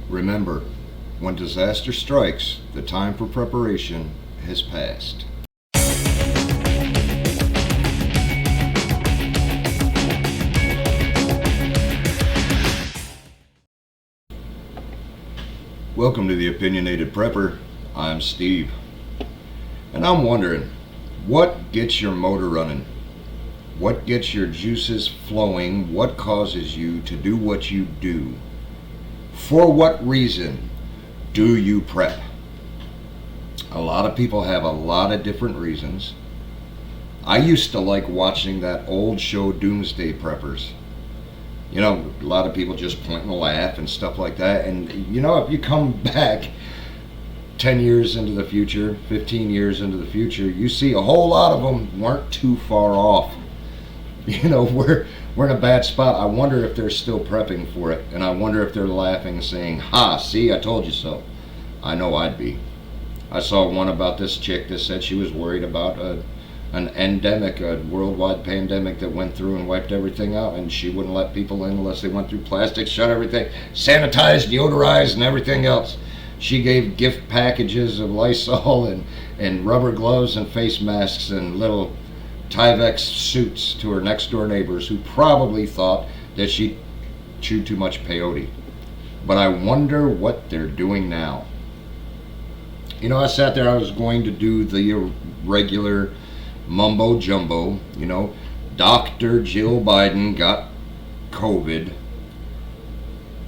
Remember, when disaster strikes, the time for preparation has passed. Welcome to the Opinionated Prepper. I'm Steve. And I'm wondering, what gets your motor running? What gets your juices flowing? What causes you to do what you do? For what reason do you prep? A lot of people have a lot of different reasons. I used to like watching that old show Doomsday Preppers. You know, a lot of people just point and laugh and stuff like that. And, you know, if you come back 10 years into the future, 15 years into the future, you see a whole lot of them weren't too far off. You know, we're in a bad spot. I wonder if they're still prepping for it. And I wonder if they're laughing and saying, ha, see, I told you so. I know I'd be. I saw one about this chick that said she was worried about an endemic, a worldwide pandemic that went through and wiped everything out, and she wouldn't let people in unless they went through plastic, shut everything, sanitized, deodorized, and everything else. She gave gift packages of Lysol and rubber gloves and face masks and little Tyvek suits to her next door neighbors who probably thought that she chewed too much peyote. But I wonder what they're doing now. You know, I sat there, I was going to do the regular mumbo jumbo, you know, Dr. Jill Biden got COVID,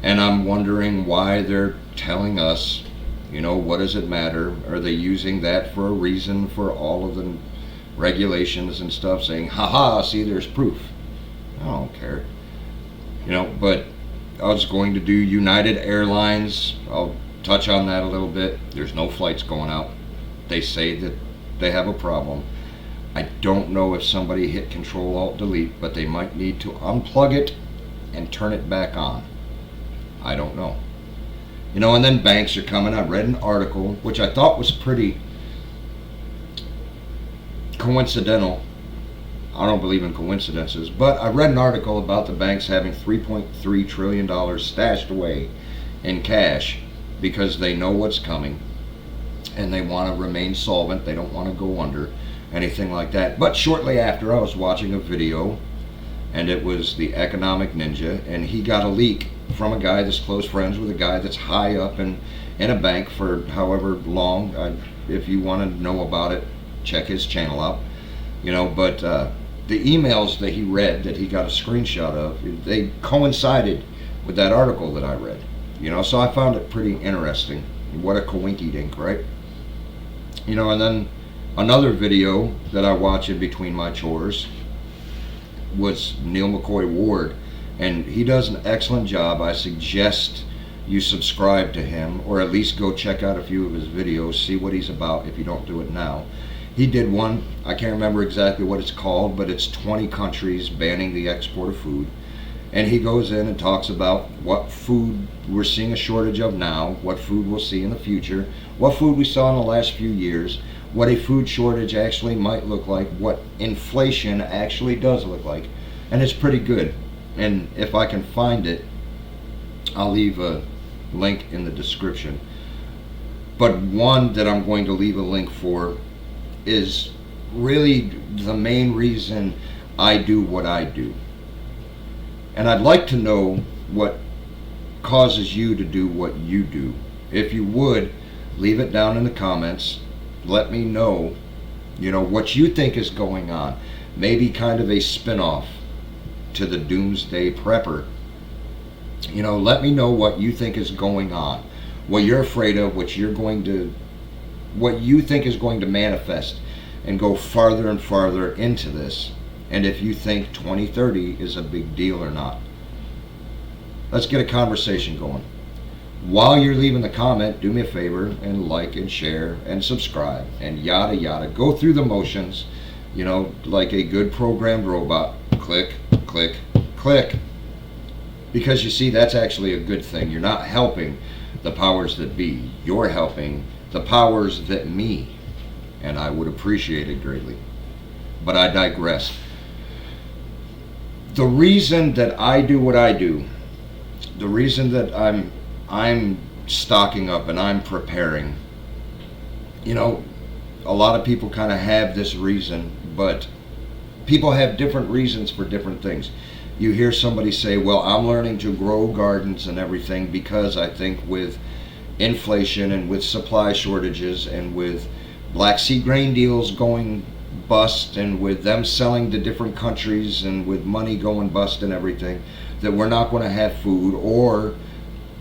and I'm wondering why they're telling us, you know, what does it matter? Are they using that for a reason for all of the regulations and stuff, saying, haha, see, there's proof? I don't care. You know, but I was going to do United Airlines. I'll touch on that a little bit. There's no flights going out. They say that they have a problem. I don't know if somebody hit Control-Alt-Delete, but they might need to unplug it and turn it back on. I don't know. You know, and then banks are coming. I read an article, which I thought was pretty coincidental. I don't believe in coincidences, but I read an article about the banks having $3.3 trillion stashed away in cash because they know what's coming and they want to remain solvent. They don't want to go under, anything like that. But shortly after, I was watching a video, and it was the Economic Ninja, and he got a leak from a guy that's close friends with a guy that's high up in a bank for however long. If you want to know about it, check his channel out. You know, but the emails that he read, that he got a screenshot of, they coincided with that article that I read. You know, so I found it pretty interesting. What a coinky dink, right? You know, and then another video that I watch in between my chores was Neil McCoy Ward, and he does an excellent job. I suggest you subscribe to him, or at least go check out a few of his videos, see what he's about if you don't do it now. He did one, I can't remember exactly what it's called, but it's 20 countries banning the export of food. And he goes in and talks about what food we're seeing a shortage of now, what food we'll see in the future, what food we saw in the last few years, what a food shortage actually might look like, what inflation actually does look like. And it's pretty good. And if I can find it, I'll leave a link in the description. But one that I'm going to leave a link for is really the main reason I do what I do. And I'd like to know what causes you to do what you do. If you would, leave it down in the comments. Let me know, you know, what you think is going on. Maybe kind of a spin-off to the Doomsday Prepper. You know, let me know what you think is going on, what you're afraid of, what you think is going to manifest and go farther and farther into this, and if you think 2030 is a big deal or not. Let's get a conversation going. While you're leaving the comment, do me a favor and like and share and subscribe and yada yada. Go through the motions, you know, like a good programmed robot. Click, click, click. Because you see, that's actually a good thing. You're not helping the powers that be. You're helping the powers that me. And I would appreciate it greatly. But I digress. The reason that I do what I do, the reason that I'm I'm stocking up and I'm preparing. You know, a lot of people kind of have this reason, but people have different reasons for different things. You hear somebody say, well, I'm learning to grow gardens and everything because I think with inflation and with supply shortages and with Black Sea grain deals going bust and with them selling to different countries and with money going bust and everything, that we're not going to have food, or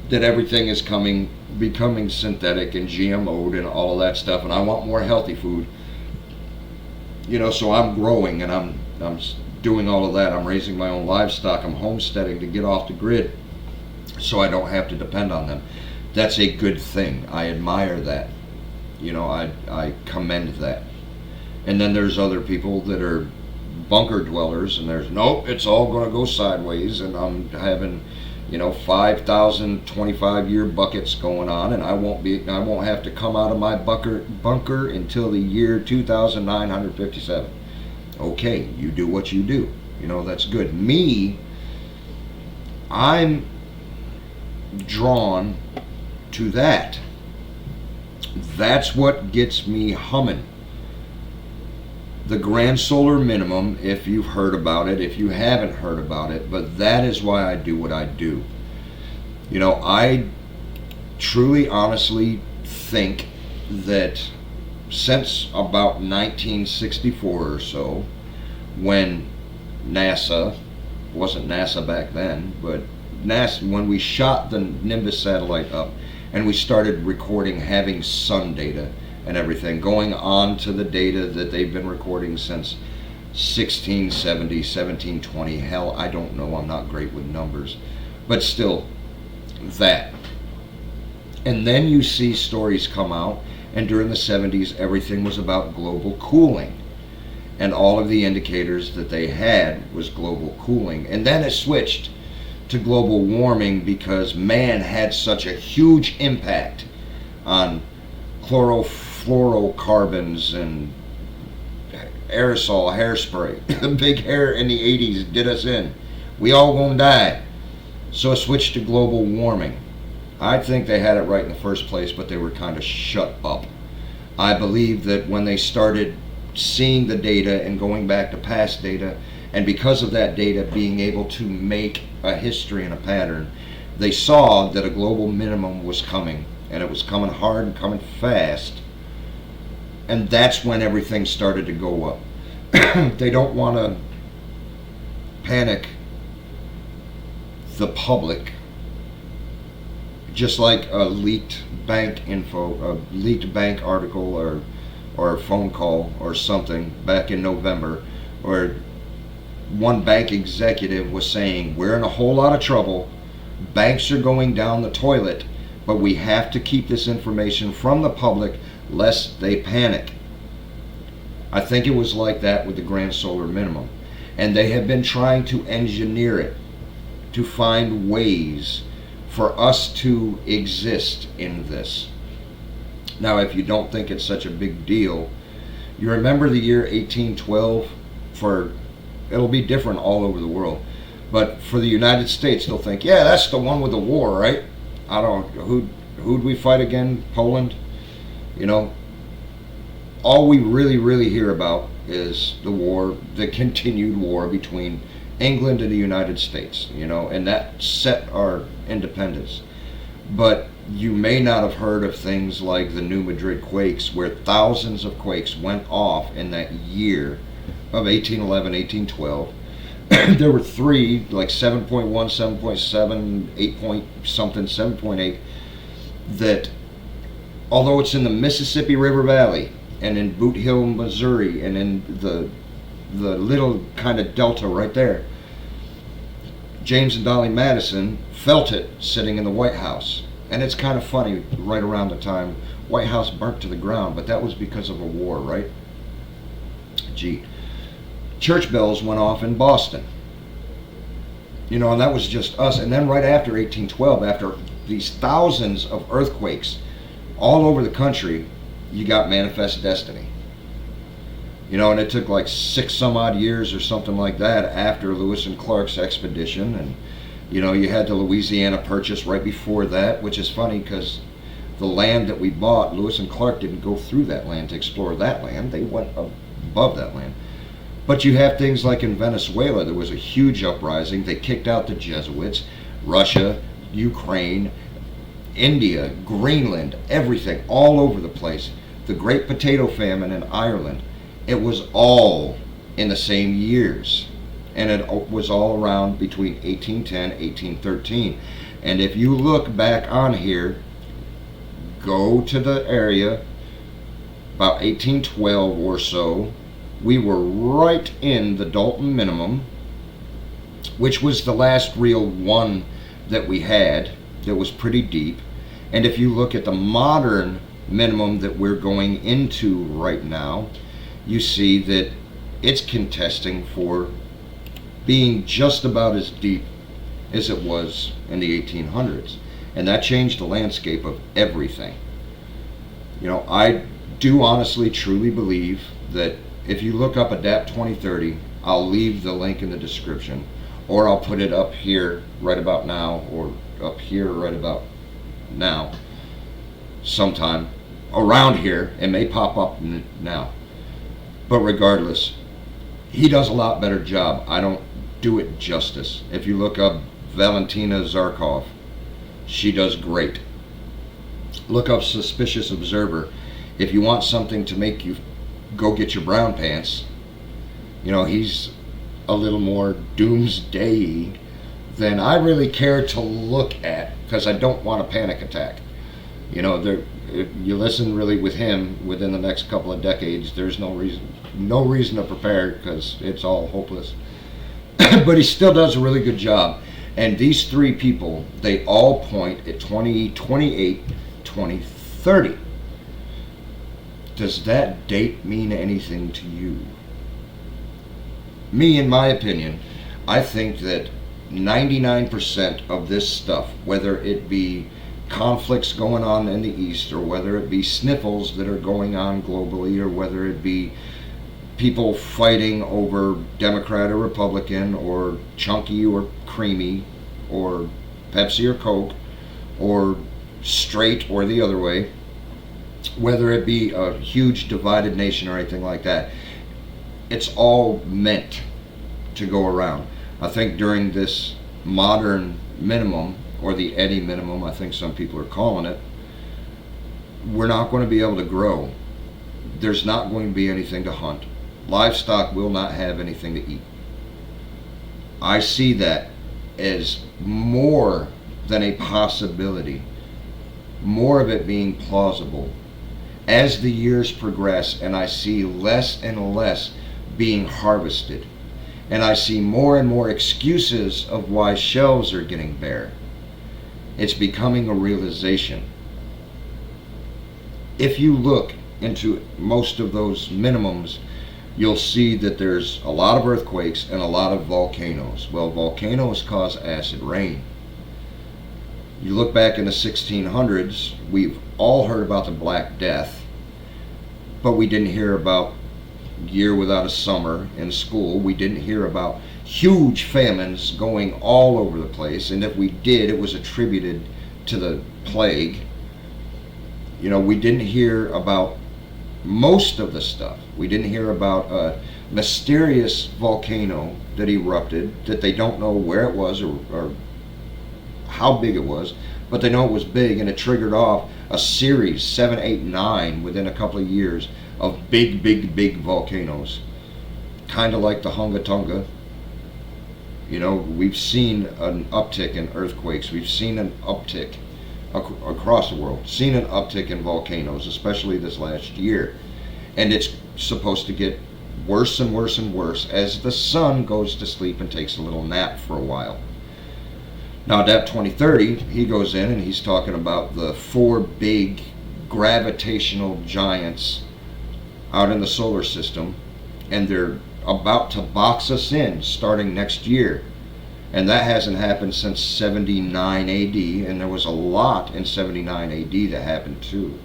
that everything is becoming synthetic and GMO'd and all of that stuff, and I want more healthy food. You know, so I'm growing and I'm doing all of that. I'm raising my own livestock. I'm homesteading to get off the grid so I don't have to depend on them. That's a good thing. I admire that. You know, I commend that. And then there's other people that are bunker dwellers, and there's, nope, it's all going to go sideways, and I'm having, you know, 5,000 25-year buckets going on, and I won't have to come out of my bunker until the year 2957. Okay, you do what you do. You know, that's good. Me, I'm drawn to that. That's what gets me humming. The Grand Solar Minimum, if you've heard about it, if you haven't heard about it, but that is why I do what I do. You know, I truly, honestly think that since about 1964 or so, when NASA, wasn't NASA back then, but NASA, when we shot the Nimbus satellite up and we started recording, having sun data and everything, going on to the data that they've been recording since 1670, 1720, hell, I don't know, I'm not great with numbers, but still, that. And then you see stories come out, and during the 70s, everything was about global cooling. And all of the indicators that they had was global cooling. And then it switched to global warming because man had such a huge impact on chlorofluorocarbons and aerosol hairspray. The big hair in the 80s did us in. We all gonna die. So it switched to global warming. I think they had it right in the first place, but they were kind of shut up. I believe that when they started seeing the data and going back to past data, and because of that data being able to make a history and a pattern, they saw that a global minimum was coming, and it was coming hard and coming fast, and that's when everything started to go up. They don't want to panic the public, just like a leaked bank article or a phone call or something back in November, where one bank executive was saying, we're in a whole lot of trouble, banks are going down the toilet, but we have to keep this information from the public lest they panic. I think it was like that with the Grand Solar Minimum, and they have been trying to engineer it to find ways for us to exist in this. Now, if you don't think it's such a big deal, you remember the year 1812. It'll be different all over the world, but for the United States, they'll think, yeah, that's the one with the war, right? I don't know, who'd we fight again? Poland? You know, all we really hear about is the war, the continued war between England and the United States, you know, and that set our independence. But you may not have heard of things like the New Madrid quakes, where thousands of quakes went off in that year of 1811, 1812. There were three, like 7.1, 7.7, 8 point something, 7.8, that although it's in the Mississippi River Valley and in Boot Hill, Missouri, and in the little kind of delta right there, James and Dolly Madison felt it sitting in the White House. And it's kind of funny, right around the time White House burnt to the ground, but that was because of a war, right? Gee. Church bells went off in Boston. You know, and that was just us. And then right after 1812, after these thousands of earthquakes all over the country, you got Manifest Destiny. You know, and it took like 6 some odd years or something like that after Lewis and Clark's expedition, and You know, you had the Louisiana Purchase right before that, which is funny because the land that we bought, Lewis and Clark didn't go through that land to explore that land. They went above that land. But you have things like in Venezuela, there was a huge uprising. They kicked out the Jesuits. Russia, Ukraine, India, Greenland, everything, all over the place. The Great Potato Famine in Ireland, it was all in the same years. And it was all around between 1810, 1813. And if you look back on here, go to the area, about 1812 or so, we were right in the Dalton Minimum, which was the last real one that we had that was pretty deep. And if you look at the modern minimum that we're going into right now, you see that it's contesting for being just about as deep as it was in the 1800s. And that changed the landscape of everything. You know, I do honestly, truly believe that if you look up ADAPT 2030, I'll leave the link in the description, or I'll put it up here right about now, or up here right about now, sometime around here. It may pop up now. But regardless, he does a lot better job. I don't do it justice. If you look up Valentina Zarkov, she does great. Look up Suspicious Observer. If you want something to make you go get your brown pants, you know, he's a little more doomsday than I really care to look at, because I don't want a panic attack. You know, if you listen really with him within the next couple of decades, there's no reason to prepare, because it's all hopeless. But he still does a really good job. And these three people, they all point at 2028, 2030. Does that date mean anything to you? Me, in my opinion, I think that 99% of this stuff, whether it be conflicts going on in the East, or whether it be sniffles that are going on globally, or whether it be people fighting over Democrat or Republican, or chunky or creamy, or Pepsi or Coke, or straight or the other way, whether it be a huge divided nation or anything like that, it's all meant to go around. I think during this modern minimum, or the Eddy minimum, I think some people are calling it, we're not going to be able to grow. There's not going to be anything to hunt. Livestock will not have anything to eat. I see that as more than a possibility, more of it being plausible. As the years progress and I see less and less being harvested, and I see more and more excuses of why shelves are getting bare, it's becoming a realization. If you look into most of those minimums, you'll see that there's a lot of earthquakes and a lot of volcanoes. Well, volcanoes cause acid rain. You look back in the 1600s, we've all heard about the Black Death, but we didn't hear about Year Without a Summer in school. We didn't hear about huge famines going all over the place, and if we did, it was attributed to the plague. You know, we didn't hear about most of the stuff. We didn't hear about a mysterious volcano that erupted, that they don't know where it was or how big it was, but they know it was big, and it triggered off a series, 7, 8, 9, within a couple of years, of big volcanoes. Kind of like the Hunga Tonga. You know, we've seen an uptick in earthquakes. We've seen an uptick across the world. Seen an uptick in volcanoes, especially this last year. And it's supposed to get worse and worse and worse as the sun goes to sleep and takes a little nap for a while. Now, ADAPT 2030, he goes in and he's talking about the 4 big gravitational giants out in the solar system, and they're about to box us in starting next year. And that hasn't happened since 79 AD, and there was a lot in 79 AD that happened too.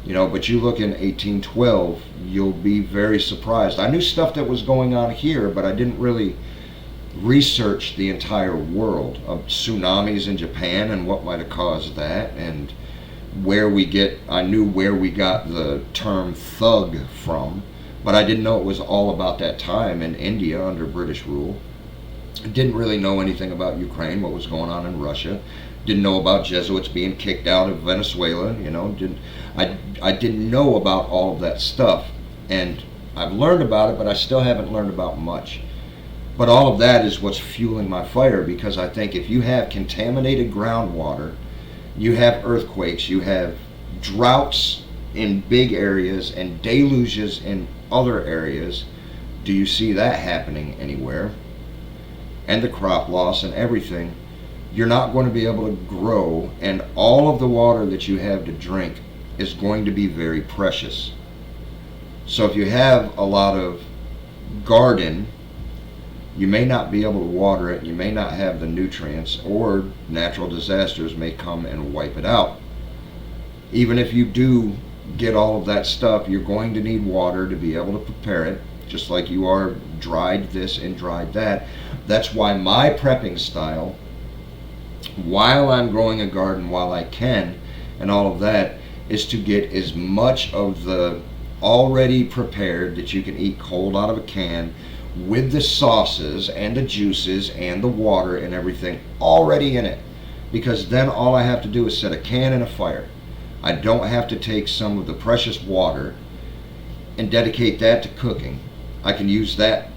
You know, but you look in 1812, you'll be very surprised. I knew stuff that was going on here, but I didn't really researched the entire world of tsunamis in Japan and what might have caused that, and I knew where we got the term thug from, but I didn't know it was all about that time in India under British rule. I didn't really know anything about Ukraine, what was going on in Russia. Didn't know about Jesuits being kicked out of Venezuela. I didn't know about all of that stuff, and I've learned about it, but I still haven't learned about much. But all of that is what's fueling my fire, because I think if you have contaminated groundwater, you have earthquakes, you have droughts in big areas and deluges in other areas. Do you see that happening anywhere? And the crop loss and everything. You're not going to be able to grow, and all of the water that you have to drink is going to be very precious. So if you have a lot of garden, you may not be able to water it, you may not have the nutrients, or natural disasters may come and wipe it out. Even if you do get all of that stuff, you're going to need water to be able to prepare it, just like you are dried this and dried that. That's why my prepping style, while I'm growing a garden, while I can, and all of that, is to get as much of the already prepared that you can eat cold out of a can, with the sauces and the juices and the water and everything already in it. Because then all I have to do is set a can in a fire. I don't have to take some of the precious water and dedicate that to cooking. I can use that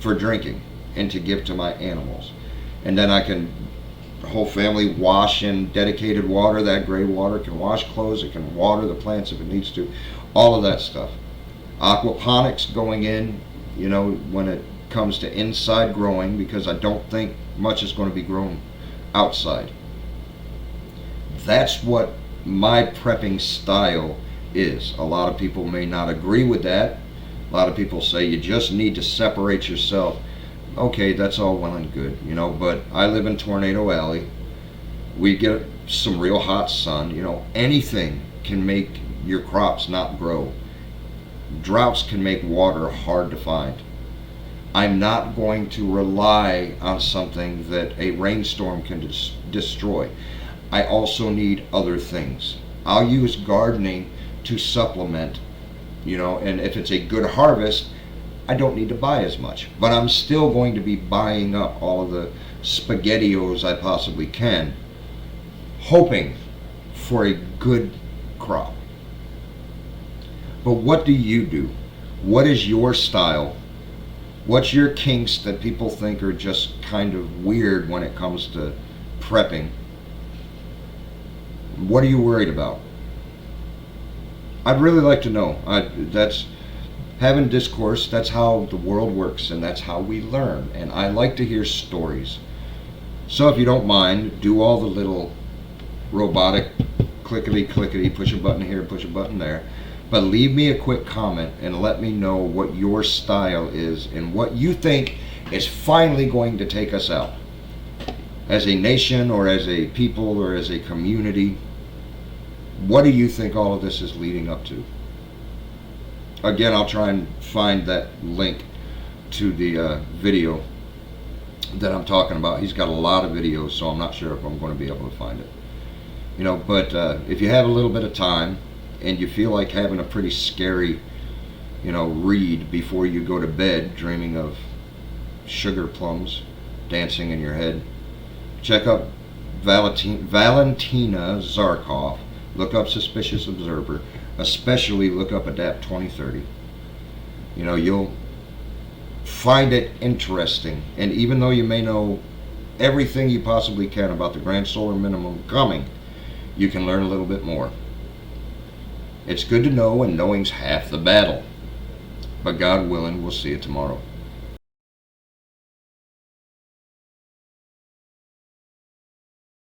for drinking and to give to my animals. And then I can, the whole family, wash in dedicated water. That gray water can wash clothes, it can water the plants if it needs to. All of that stuff. Aquaponics going in, when it comes to inside growing, because I don't think much is going to be grown outside. That's what my prepping style is. A lot of people may not agree with that. A lot of people say you just need to separate yourself. Okay, that's all well and good, but I live in Tornado Alley. We get some real hot sun. Anything can make your crops not grow. Droughts can make water hard to find. I'm not going to rely on something that a rainstorm can destroy. I also need other things. I'll use gardening to supplement, and if it's a good harvest, I don't need to buy as much. But I'm still going to be buying up all of the SpaghettiOs I possibly can, hoping for a good crop. But what do you do? What is your style? What's your kinks that people think are just kind of weird when it comes to prepping? What are you worried about? I'd really like to know. That's having discourse. That's how the world works, and that's how we learn. And I like to hear stories. So if you don't mind, do all the little robotic clickety, push a button here, push a button there. But leave me a quick comment and let me know what your style is and what you think is finally going to take us out. As a nation, or as a people, or as a community, what do you think all of this is leading up to? Again, I'll try and find that link to the video that I'm talking about. He's got a lot of videos, so I'm not sure if I'm going to be able to find it. But if you have a little bit of time and you feel like having a pretty scary, read before you go to bed, dreaming of sugar plums dancing in your head, check up Valentina Zarkov. Look up Suspicious Observer. Especially look up Adapt 2030. You'll find it interesting. And even though you may know everything you possibly can about the grand solar minimum coming, you can learn a little bit more. It's good to know, and knowing's half the battle. But God willing, we'll see you tomorrow.